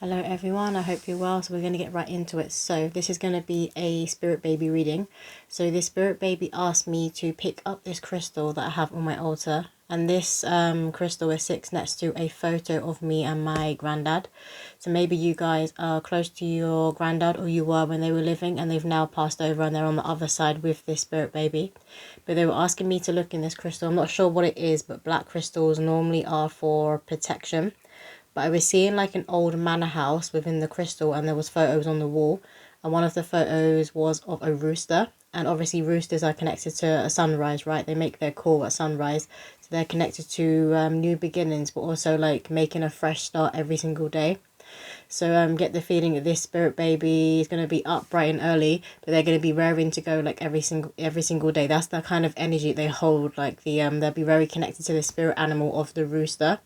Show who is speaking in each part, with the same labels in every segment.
Speaker 1: Hello everyone, I hope you're well. So we're going to get right into it. So this is going to be a spirit baby reading. So this spirit baby asked me to pick up this crystal that I have on my altar. And this crystal is sits next to a photo of me and my granddad. So maybe you guys are close to your granddad, or you were when they were living, and they've now passed over and they're on the other side with this spirit baby. But they were asking me to look in this crystal. I'm not sure what it is, but black crystals normally are for protection. But I was seeing like an old manor house within the crystal, and there was photos on the wall, and one of the photos was of a rooster. And obviously roosters are connected to a sunrise, right? They make their call at sunrise, so they're connected to new beginnings, but also like making a fresh start every single day. So get the feeling that this spirit baby is going to be up bright and early, but they're going to be raring to go like every single day. That's the kind of energy they hold. Like they'll be very connected to the spirit animal of the rooster,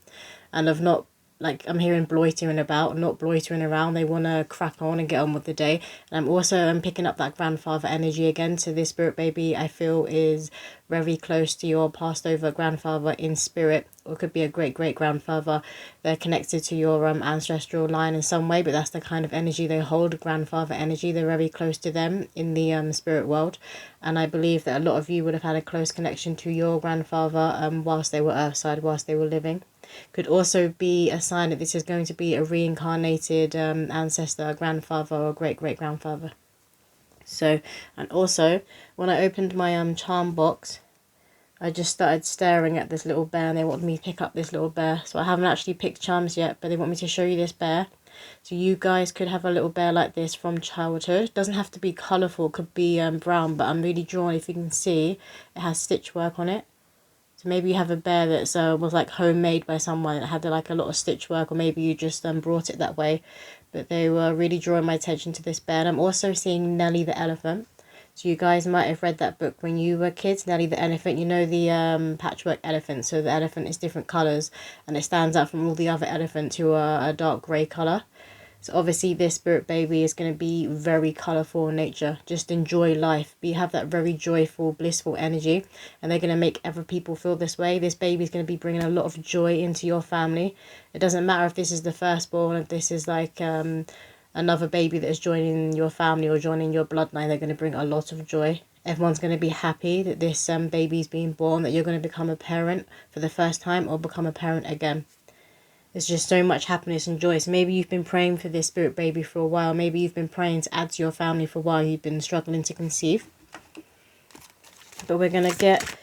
Speaker 1: and of not, like, I'm hearing loitering about, not loitering around. They want to crack on and get on with the day. And I'm picking up that grandfather energy again. So this spirit baby, I feel, is very close to your passed over grandfather in spirit, or it could be a great grandfather. They're connected to your ancestral line in some way, but that's the kind of energy they hold, grandfather energy. They're very close to them in the spirit world. And I believe that a lot of you would have had a close connection to your grandfather whilst they were earthside, whilst they were living. Could also be a sign that this is going to be a reincarnated ancestor, grandfather, or great-great-grandfather. So, and also, when I opened my charm box, I just started staring at this little bear, and they wanted me to pick up this little bear. So I haven't actually picked charms yet, but they want me to show you this bear. So you guys could have a little bear like this from childhood. It doesn't have to be colourful, it could be brown, but I'm really drawn, if you can see, it has stitch work on it. So maybe you have a bear that's was like homemade by someone. It had like a lot of stitch work, or maybe you just brought it that way. But they were really drawing my attention to this bear. And I'm also seeing Nelly the elephant. So you guys might have read that book when you were kids, Nelly the elephant. You know the patchwork elephant. So the elephant is different colours, and it stands out from all the other elephants who are a dark grey colour. So obviously this spirit baby is going to be very colourful in nature. Just enjoy life. Have that very joyful, blissful energy. And they're going to make other people feel this way. This baby is going to be bringing a lot of joy into your family. It doesn't matter if this is the firstborn, if this is like another baby that is joining your family or joining your bloodline. They're going to bring a lot of joy. Everyone's going to be happy that this baby is being born, that you're going to become a parent for the first time or become a parent again. There's just so much happiness and joy. So maybe you've been praying for this spirit baby for a while. Maybe you've been praying to add to your family for a while. You've been struggling to conceive. But we're going to get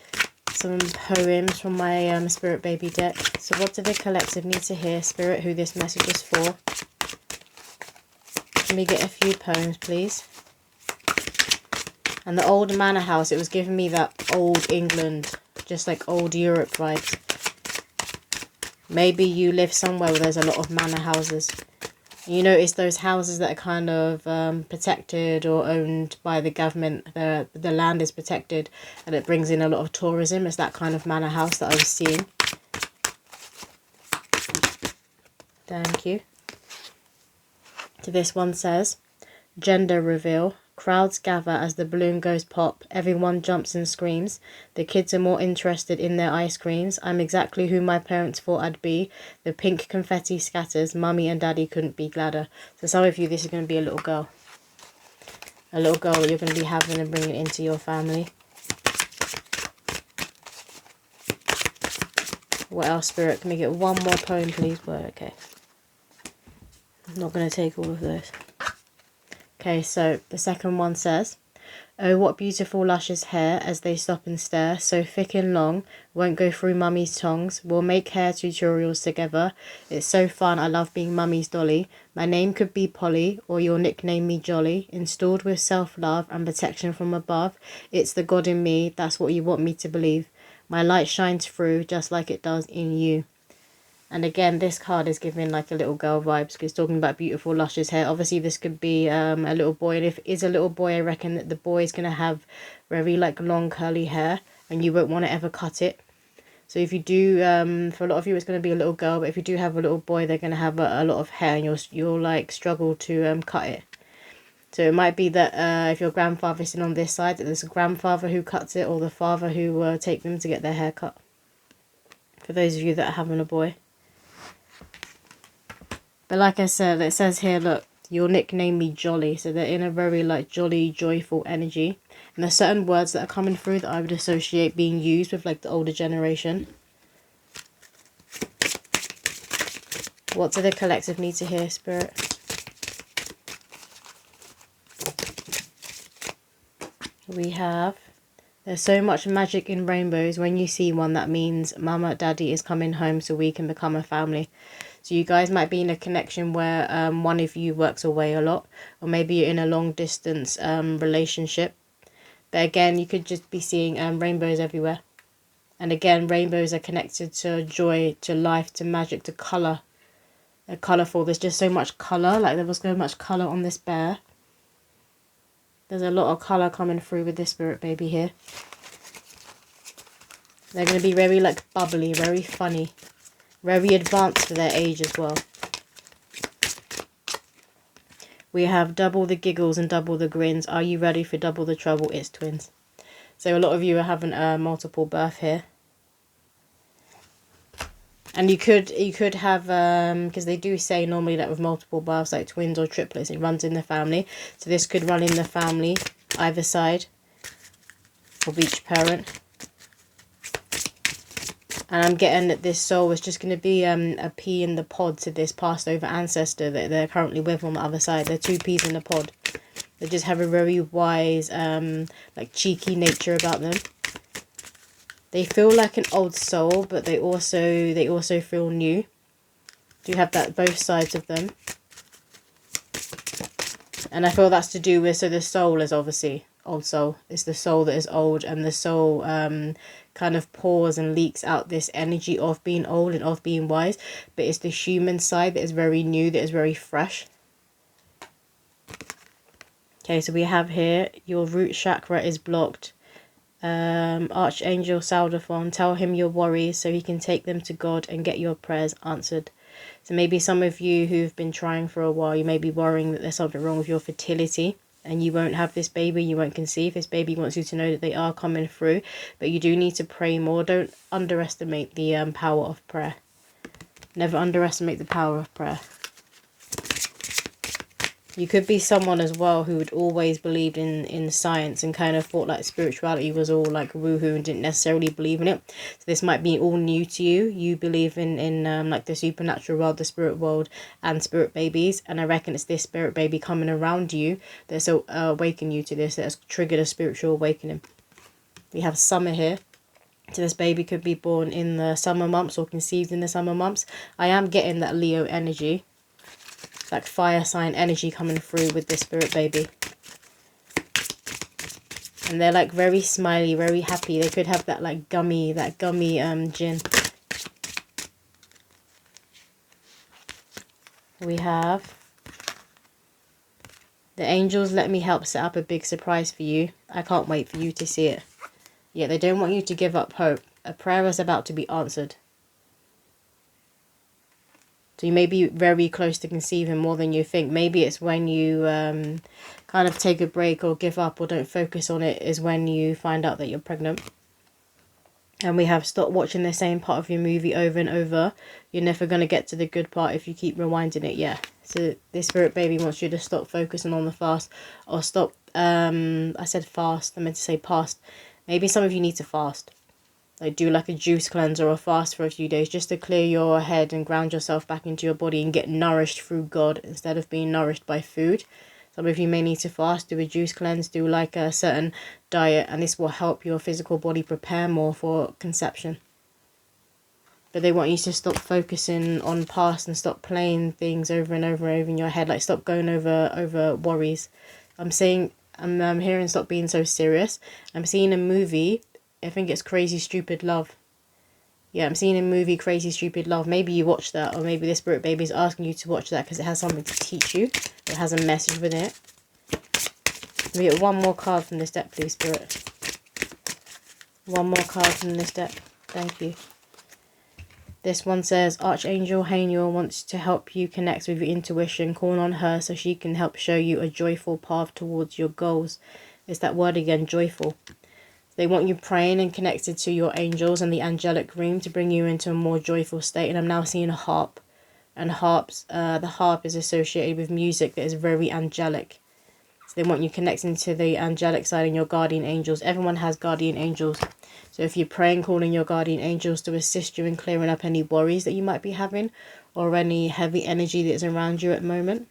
Speaker 1: some poems from my spirit baby deck. So what do the collective need to hear, spirit, who this message is for? Let me get a few poems, please. And the old manor house, it was giving me that old England, just like old Europe vibes. Maybe you live somewhere where there's a lot of manor houses. You notice those houses that are kind of protected or owned by the government. The land is protected, and it brings in a lot of tourism. It's that kind of manor house that I was seeing. Thank you. So this one says, gender reveal. Crowds gather as the balloon goes pop. Everyone jumps and screams. The kids are more interested in their ice creams. I'm exactly who my parents thought I'd be. The pink confetti scatters. Mummy and daddy couldn't be gladder. So some of you, this is going to be a little girl. A little girl that you're going to be having and bringing into your family. What else, spirit? Can we get one more poem, please? Well, okay. I'm not going to take all of those. Okay, so the second one says, oh, what beautiful luscious hair as they stop and stare, so thick and long, won't go through mummy's tongs. We'll make hair tutorials together. It's so fun, I love being mummy's dolly. My name could be Polly, or you'll nickname me Jolly. Installed with self-love and protection from above. It's the God in me, that's what you want me to believe. My light shines through, just like it does in you. And again, this card is giving like a little girl vibes, because it's talking about beautiful, luscious hair. Obviously, this could be a little boy. And if it is a little boy, I reckon that the boy is going to have very like long curly hair, and you won't want to ever cut it. So if you do, for a lot of you, it's going to be a little girl. But if you do have a little boy, they're going to have a lot of hair, and you'll like struggle to cut it. So it might be that if your grandfather's sitting on this side, that there's a grandfather who cuts it, or the father who take them to get their hair cut. For those of you that are having a boy. But like I said, it says here, look, you'll nickname me Jolly. So they're in a very like jolly, joyful energy. And there's certain words that are coming through that I would associate being used with like the older generation. What do the collective need to hear, Spirit? We have, there's so much magic in rainbows. When you see one, that means Mama, Daddy is coming home so we can become a family. So you guys might be in a connection where one of you works away a lot, or maybe you're in a long distance relationship. But again, you could just be seeing rainbows everywhere. And again, rainbows are connected to joy, to life, to magic, to colour. They're colourful. There's just so much colour. Like there was so much colour on this bear. There's a lot of colour coming through with this spirit baby here. They're going to be very like bubbly, very funny. Very advanced for their age as well. We have double the giggles and double the grins. Are you ready for double the trouble? It's twins. So a lot of you are having a multiple birth here. And you could have, because they do say normally that with multiple births, like twins or triplets, it runs in the family. So this could run in the family, either side of each parent. And I'm getting that this soul is just going to be a pea in the pod to this passed over ancestor that they're currently with on the other side. They're two peas in the pod. They just have a very wise, like cheeky nature about them. They feel like an old soul, but they also feel new. Do have that both sides of them. And I feel that's to do with, so the soul is obviously old soul. It's the soul that is old, and the soul kind of pours and leaks out this energy of being old and of being wise. But it's the human side that is very new, that is very fresh. Okay, so we have here, your root chakra is blocked. Archangel Saldaphon, tell him your worries so he can take them to God and get your prayers answered. So maybe some of you who've been trying for a while, you may be worrying that there's something wrong with your fertility and you won't have this baby, you won't conceive. This baby wants you to know that they are coming through, but you do need to pray more. Don't underestimate the power of prayer. Never underestimate the power of prayer. You could be someone as well who had always believed in science and kind of thought like spirituality was all like woohoo and didn't necessarily believe in it. So this might be all new to you. You believe in like the supernatural world, the spirit world and spirit babies. And I reckon it's this spirit baby coming around you that's awaken you to this, that's triggered a spiritual awakening. We have summer here. So this baby could be born in the summer months or conceived in the summer months. I am getting that Leo energy. Like fire sign energy coming through with this spirit baby. And they're like very smiley, very happy. They could have that like gummy gin. We have the angels let me help set up a big surprise for you. I can't wait for you to see it. Yeah, they don't want you to give up hope. A prayer is about to be answered. So you may be very close to conceiving more than you think. Maybe it's when you kind of take a break or give up or don't focus on it is when you find out that you're pregnant. And we have stop watching the same part of your movie over and over. You're never going to get to the good part if you keep rewinding it. Yeah. So this spirit baby wants you to stop focusing on the fast or stop. I said fast. I meant to say past. Maybe some of you need to fast. Like do like a juice cleanse or a fast for a few days just to clear your head and ground yourself back into your body and get nourished through God instead of being nourished by food. Some of you may need to fast, do a juice cleanse, do like a certain diet, and this will help your physical body prepare more for conception. But they want you to stop focusing on past and stop playing things over and over and over in your head. Like stop going over worries. I'm hearing stop being so serious. I'm seeing a movie. I think it's Crazy Stupid Love. Yeah, I'm seeing a movie, Crazy Stupid Love. Maybe you watch that, or maybe the spirit baby is asking you to watch that because it has something to teach you. It has a message within it. We get one more card from this deck, please, Spirit. One more card from this deck. Thank you. This one says, Archangel Haniel wants to help you connect with your intuition. Call on her so she can help show you a joyful path towards your goals. It's that word again, joyful. They want you praying and connected to your angels and the angelic realm to bring you into a more joyful state. And I'm now seeing a harp. And harps, the harp is associated with music that is very angelic. So they want you connecting to the angelic side and your guardian angels. Everyone has guardian angels. So if you're praying, calling your guardian angels to assist you in clearing up any worries that you might be having, or any heavy energy that's around you at the moment.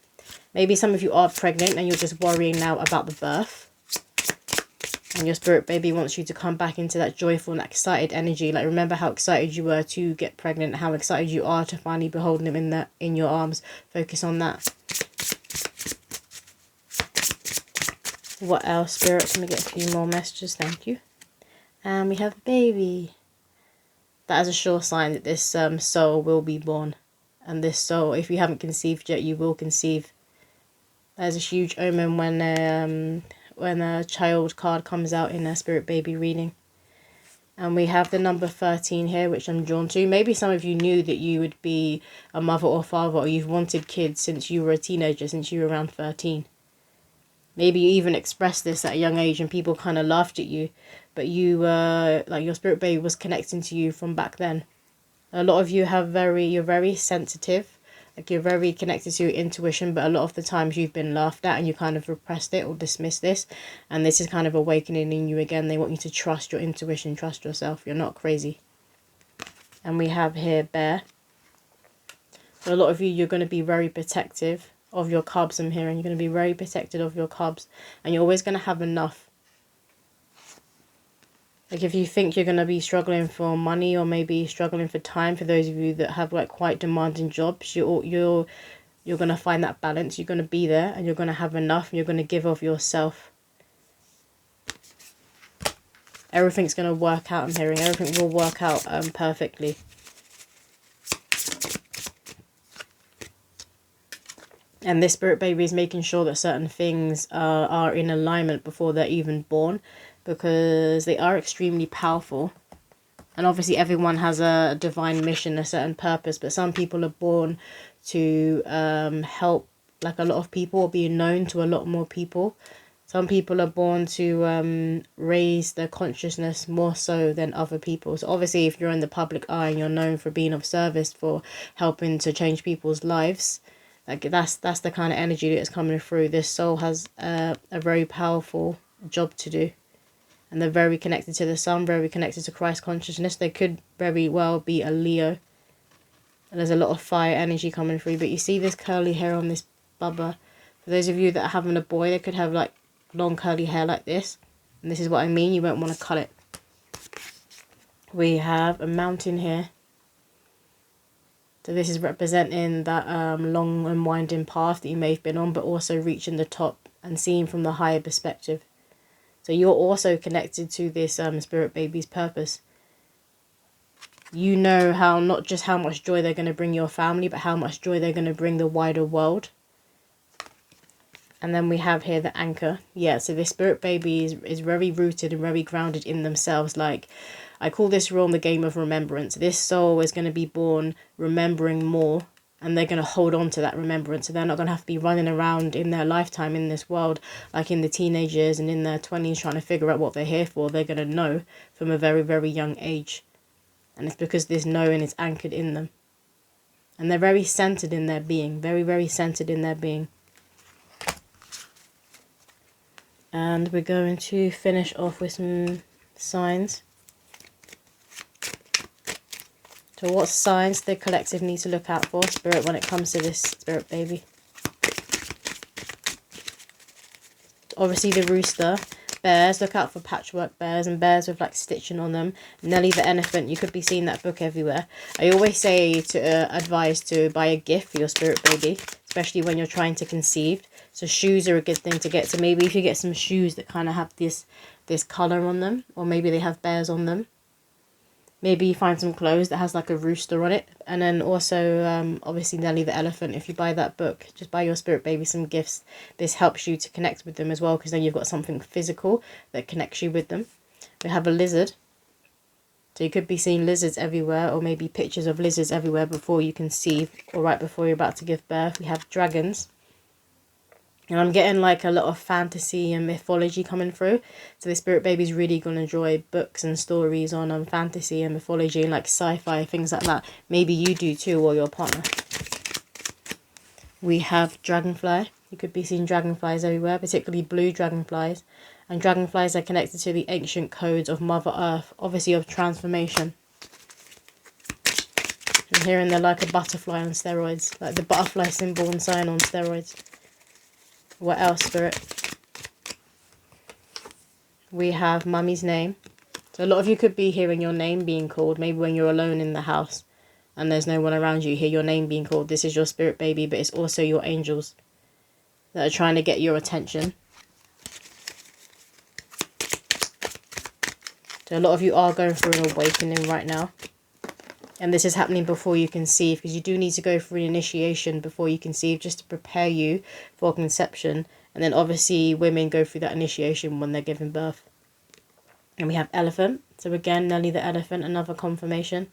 Speaker 1: Maybe some of you are pregnant and you're just worrying now about the birth. And your spirit baby wants you to come back into that joyful and excited energy. Like, remember how excited you were to get pregnant, how excited you are to finally behold them in your arms. Focus on that. What else, Spirit? Let me get a few more messages. Thank you. And we have a baby. That is a sure sign that this soul will be born. And this soul, if you haven't conceived yet, you will conceive. That is a huge omen when a child card comes out in a spirit baby reading. And we have the number 13 here, which I'm drawn to. Maybe some of you knew that you would be a mother or father, or you've wanted kids since you were a teenager, since you were around 13. Maybe you even expressed this at a young age and people kind of laughed at you. But you, like, your spirit baby was connecting to you from back then. A lot of you you're very sensitive. Like, you're very connected to your intuition, but a lot of the times you've been laughed at and you kind of repressed it or dismissed this. And this is kind of awakening in you again. They want you to trust your intuition, trust yourself. You're not crazy. And we have here bear. So a lot of you, you're going to be very protective of your cubs, I'm hearing. You're going to be very protected of your cubs. And you're always going to have enough. Like, if you think you're going to be struggling for money, or maybe struggling for time, for those of you that have like quite demanding jobs, you're going to find that balance. You're going to be there and you're going to have enough, and you're going to give of yourself. Everything's going to work out, I'm hearing. Everything will work out perfectly. And this spirit baby is making sure that certain things are in alignment before they're even born, because they are extremely powerful. And obviously everyone has a divine mission, a certain purpose, but some people are born to help, like, a lot of people, or being known to a lot more people. Some people are born to raise their consciousness more so than other people. So obviously if you're in the public eye and you're known for being of service, for helping to change people's lives, like, that's the kind of energy that's coming through. This soul has a very powerful job to do. And they're very connected to the sun, very connected to Christ consciousness. They could very well be a Leo. And there's a lot of fire energy coming through. But you see this curly hair on this bubba. For those of you that are having a boy, they could have like long curly hair like this. And this is what I mean. You won't want to cut it. We have a mountain here. So this is representing that long and winding path that you may have been on, but also reaching the top and seeing from the higher perspective. So you're also connected to this spirit baby's purpose. You know how, not just how much joy they're going to bring your family, but how much joy they're going to bring the wider world. And then we have here the anchor. Yeah, so this spirit baby is very rooted and very grounded in themselves. Like, I call this realm the game of remembrance. This soul is going to be born remembering more. And they're going to hold on to that remembrance. So they're not going to have to be running around in their lifetime in this world, like in the teenagers and in their 20s, trying to figure out what they're here for. They're going to know from a very, very young age. And it's because this knowing is anchored in them. And they're very centered in their being. Very, very centered in their being. And we're going to finish off with some signs. So what signs the collective need to look out for, Spirit, when it comes to this spirit baby? Obviously the rooster. Bears, look out for patchwork bears and bears with like stitching on them. Nelly the elephant, you could be seeing that book everywhere. I always say to advise to buy a gift for your spirit baby, especially when you're trying to conceive. So shoes are a good thing to get. So maybe if you get some shoes that kind of have this colour on them, or maybe they have bears on them. Maybe you find some clothes that has like a rooster on it. And then also, obviously, Nelly the elephant. If you buy that book, just buy your spirit baby some gifts. This helps you to connect with them as well, because then you've got something physical that connects you with them. We have a lizard. So you could be seeing lizards everywhere, or maybe pictures of lizards everywhere before you conceive, or right before you're about to give birth. We have dragons. And I'm getting like a lot of fantasy and mythology coming through. So the spirit baby is really going to enjoy books and stories on fantasy and mythology and like sci-fi, things like that. Maybe you do too, or your partner. We have dragonfly. You could be seeing dragonflies everywhere, particularly blue dragonflies. And dragonflies are connected to the ancient codes of Mother Earth, obviously of transformation. I'm hearing they're like a butterfly on steroids, like the butterfly symbol and sign on steroids. What else, Spirit? We have Mummy's name. So a lot of you could be hearing your name being called, maybe when you're alone in the house and there's no one around you, you hear your name being called. This is your spirit baby, but it's also your angels that are trying to get your attention. So a lot of you are going through an awakening right now. And this is happening before you conceive, because you do need to go through an initiation before you conceive, just to prepare you for conception. And then obviously women go through that initiation when they're giving birth. And we have elephant. So again, Nelly the elephant, another confirmation.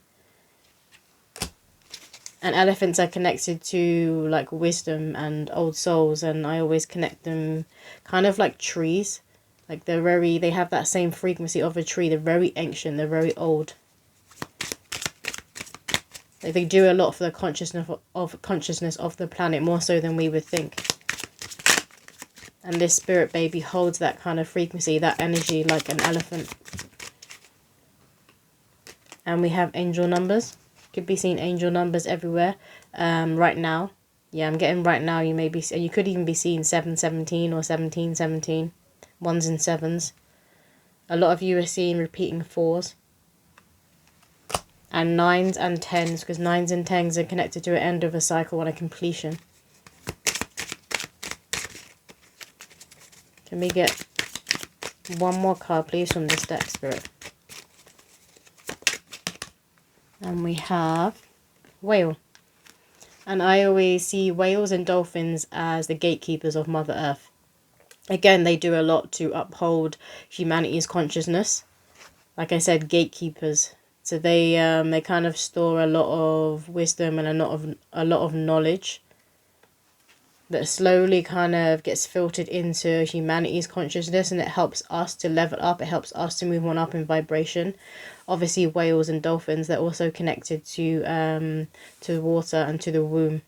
Speaker 1: And elephants are connected to like wisdom and old souls. And I always connect them kind of like trees. Like they have that same frequency of a tree. They're very ancient. They're very old. Like they do a lot for the consciousness of the planet, more so than we would think. And this spirit baby holds that kind of frequency, that energy, like an elephant. And we have angel numbers. Could be seeing angel numbers everywhere. Right now, yeah, I'm getting right now. You could even be seeing 717 or 1717, ones and sevens. A lot of you are seeing repeating fours. And 9s and 10s, because 9s and 10s are connected to an end of a cycle and a completion. Can we get one more card, please, from this deck, Spirit? And we have whale. And I always see whales and dolphins as the gatekeepers of Mother Earth. Again, they do a lot to uphold humanity's consciousness. Like I said, gatekeepers. So they kind of store a lot of wisdom and a lot of knowledge that slowly kind of gets filtered into humanity's consciousness, and it helps us to level up. It helps us to move on up in vibration. Obviously, whales and dolphins, they're also connected to water and to the womb.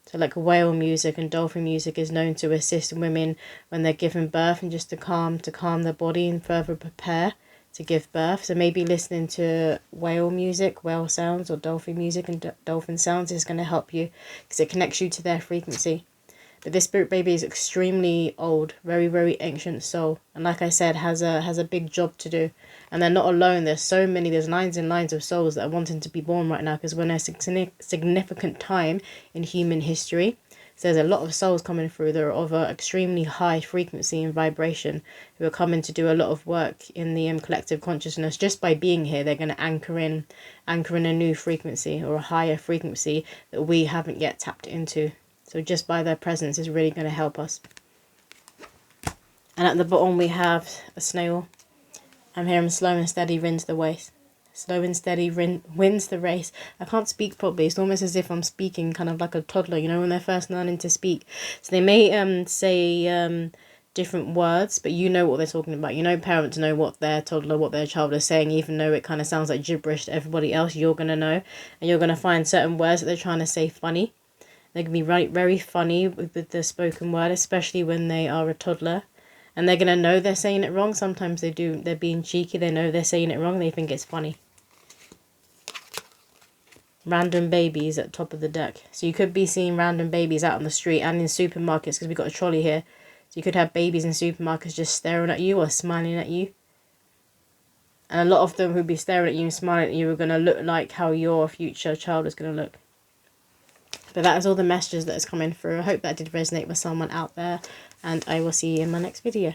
Speaker 1: So like whale music and dolphin music is known to assist women when they're giving birth, and just to calm their body and further prepare to give birth. So maybe listening to whale music, whale sounds, or dolphin music and dolphin sounds is going to help you, because it connects you to their frequency. But this spirit baby is extremely old, very, very ancient soul. And like I said, has a big job to do. And they're not alone. There's lines and lines of souls that are wanting to be born right now, because we're in a significant time in human history. So there's a lot of souls coming through that are of an extremely high frequency and vibration, who are coming to do a lot of work in the collective consciousness. Just by being here, they're going to anchor in a new frequency, or a higher frequency that we haven't yet tapped into. So just by their presence is really going to help us. And at the bottom we have a snail. I'm hearing slow and steady wins the race. Slow and steady wins the race. I can't speak properly. It's almost as if I'm speaking kind of like a toddler, when they're first learning to speak. So they may say different words, but you know what they're talking about. Parents know what their toddler, what their child is saying, even though it kind of sounds like gibberish to everybody else. You're going to know. And you're going to find certain words that they're trying to say funny. They can be very funny with the spoken word, especially when they are a toddler. And they're going to know they're saying it wrong. Sometimes they do. They're being cheeky. They know they're saying it wrong. They think it's funny. Random babies at top of the deck. So you could be seeing random babies out on the street and in supermarkets, because we've got a trolley here. So you could have babies in supermarkets just staring at you or smiling at you. And a lot of them who'd be staring at you and smiling at you are going to look like how your future child is going to look. But that is all the messages that is coming through. I hope that did resonate with someone out there. And I will see you in my next video.